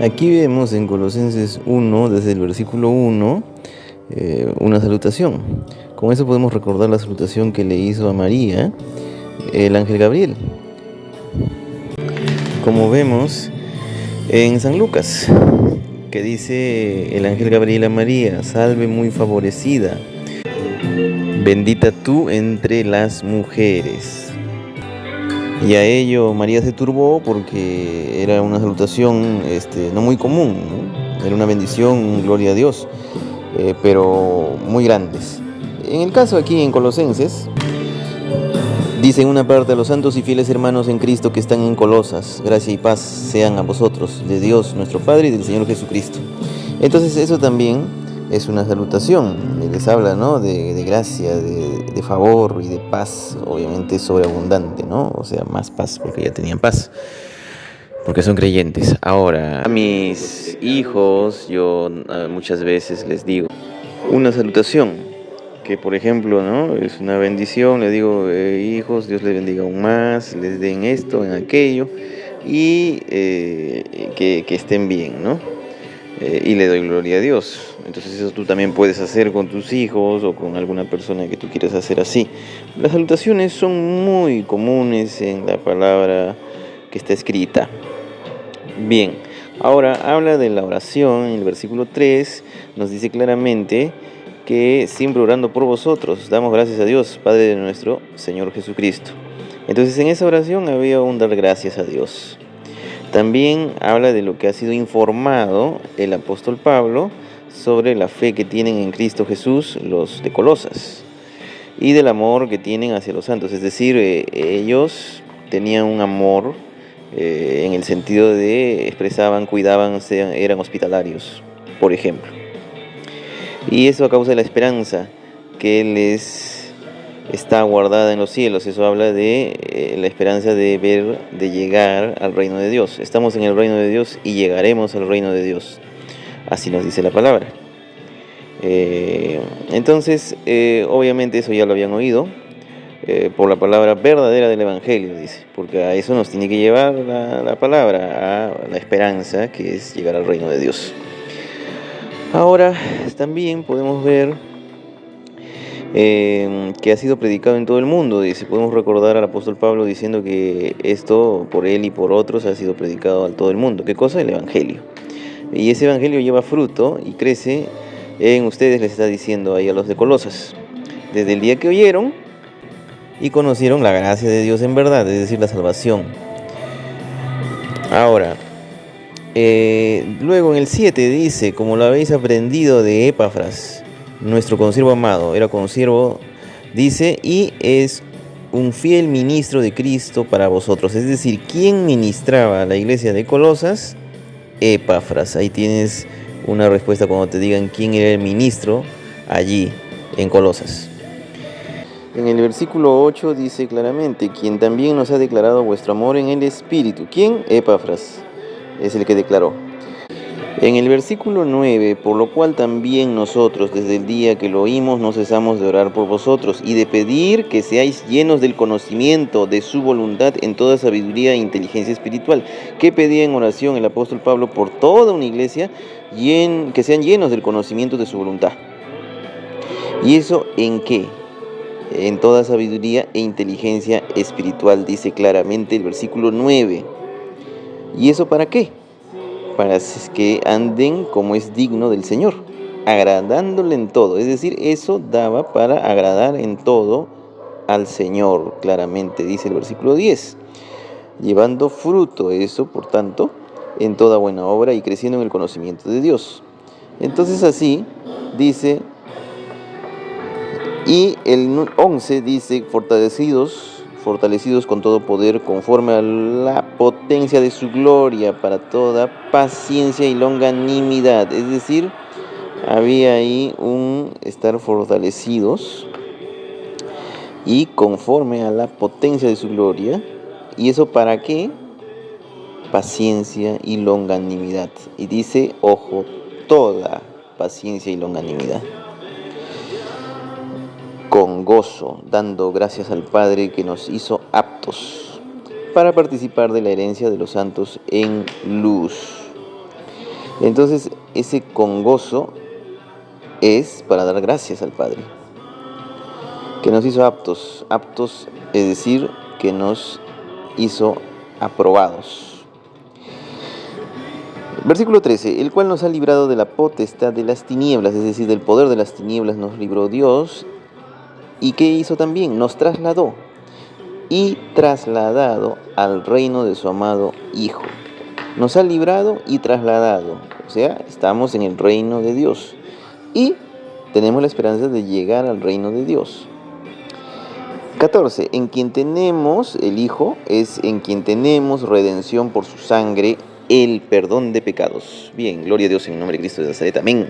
Aquí vemos en Colosenses 1, desde el versículo 1, una salutación. Con eso podemos recordar la salutación que le hizo a María el ángel Gabriel. Como vemos en San Lucas, que dice el ángel Gabriel a María: salve muy favorecida, bendita tú entre las mujeres. Y a ello María se turbó porque era una salutación no muy común, ¿no? Era una bendición, gloria a Dios, pero muy grandes. En el caso aquí en Colosenses, dice en una parte: a los santos y fieles hermanos en Cristo que están en Colosas, gracia y paz sean a vosotros, de Dios nuestro Padre y del Señor Jesucristo. Entonces eso también es una salutación, les habla, ¿no?, de gracia, de favor y de paz, obviamente sobreabundante, ¿no? O sea, más paz, porque ya tenían paz, porque son creyentes. Ahora, a mis hijos yo muchas veces les digo una salutación, que por ejemplo, ¿no?, es una bendición. Les digo: hijos, Dios les bendiga aún más, les den esto, en aquello, y que estén bien, ¿no? Y le doy gloria a Dios. Entonces eso tú también puedes hacer con tus hijos o con alguna persona que tú quieras hacer así. Las salutaciones son muy comunes en la palabra que está escrita. Bien, ahora habla de la oración. En el versículo 3 nos dice claramente que siempre orando por vosotros, damos gracias a Dios, Padre de nuestro Señor Jesucristo. Entonces en esa oración había un dar gracias a Dios. También habla de lo que ha sido informado el apóstol Pablo sobre la fe que tienen en Cristo Jesús los de Colosas y del amor que tienen hacia los santos. Es decir, ellos tenían un amor en el sentido de expresaban, cuidaban, eran hospitalarios, por ejemplo. Y eso a causa de la esperanza que les está guardada en los cielos. Eso habla de la esperanza de llegar al reino de Dios. Estamos en el reino de Dios y llegaremos al reino de Dios. Así nos dice la palabra. Entonces, obviamente eso ya lo habían oído por la palabra verdadera del Evangelio, dice, porque a eso nos tiene que llevar la palabra, a la esperanza que es llegar al reino de Dios. Ahora también podemos ver que ha sido predicado en todo el mundo. Dice, podemos recordar al apóstol Pablo diciendo que esto por él y por otros ha sido predicado a todo el mundo. ¿Qué cosa? El Evangelio. Y ese Evangelio lleva fruto y crece en ustedes, les está diciendo ahí a los de Colosas, desde el día que oyeron y conocieron la gracia de Dios en verdad, es decir, la salvación. Ahora, luego en el 7 dice: como lo habéis aprendido de Epafras, nuestro consiervo amado. Era consiervo, dice, y es un fiel ministro de Cristo para vosotros. Es decir, ¿quién ministraba a la iglesia de Colosas? Epafras. Ahí tienes una respuesta cuando te digan quién era el ministro allí en Colosas. En el versículo 8 dice claramente: quien también nos ha declarado vuestro amor en el Espíritu. ¿Quién? Epafras es el que declaró. En el versículo 9, por lo cual también nosotros, desde el día que lo oímos, no cesamos de orar por vosotros y de pedir que seáis llenos del conocimiento de su voluntad en toda sabiduría e inteligencia espiritual. ¿Qué pedía en oración el apóstol Pablo por toda una iglesia? Que sean llenos del conocimiento de su voluntad. ¿Y eso en qué? En toda sabiduría e inteligencia espiritual, dice claramente el versículo 9. ¿Y eso para qué? Para que anden como es digno del Señor, agradándole en todo. Es decir, eso daba para agradar en todo al Señor, claramente dice el versículo 10. Llevando fruto eso, por tanto, en toda buena obra y creciendo en el conocimiento de Dios. Entonces así dice, y el 11 dice: fortalecidos con todo poder, conforme a la potencia de su gloria, para toda paciencia y longanimidad. Es decir, había ahí un estar fortalecidos y conforme a la potencia de su gloria. ¿Y eso para qué? Paciencia y longanimidad. Y dice, ojo, toda paciencia y longanimidad. Con gozo, dando gracias al Padre que nos hizo aptos para participar de la herencia de los santos en luz. Entonces, ese con gozo es para dar gracias al Padre, que nos hizo aptos, es decir, que nos hizo aprobados. Versículo 13, el cual nos ha librado de la potestad de las tinieblas, es decir, del poder de las tinieblas nos libró Dios. ¿Y qué hizo también? Nos trasladó y trasladado al reino de su amado Hijo. Nos ha librado y trasladado, o sea, estamos en el reino de Dios y tenemos la esperanza de llegar al reino de Dios. 14. En quien tenemos, el Hijo, es en quien tenemos redención por su sangre, el perdón de pecados. Bien, gloria a Dios en el nombre de Cristo de Nazaret. Amén.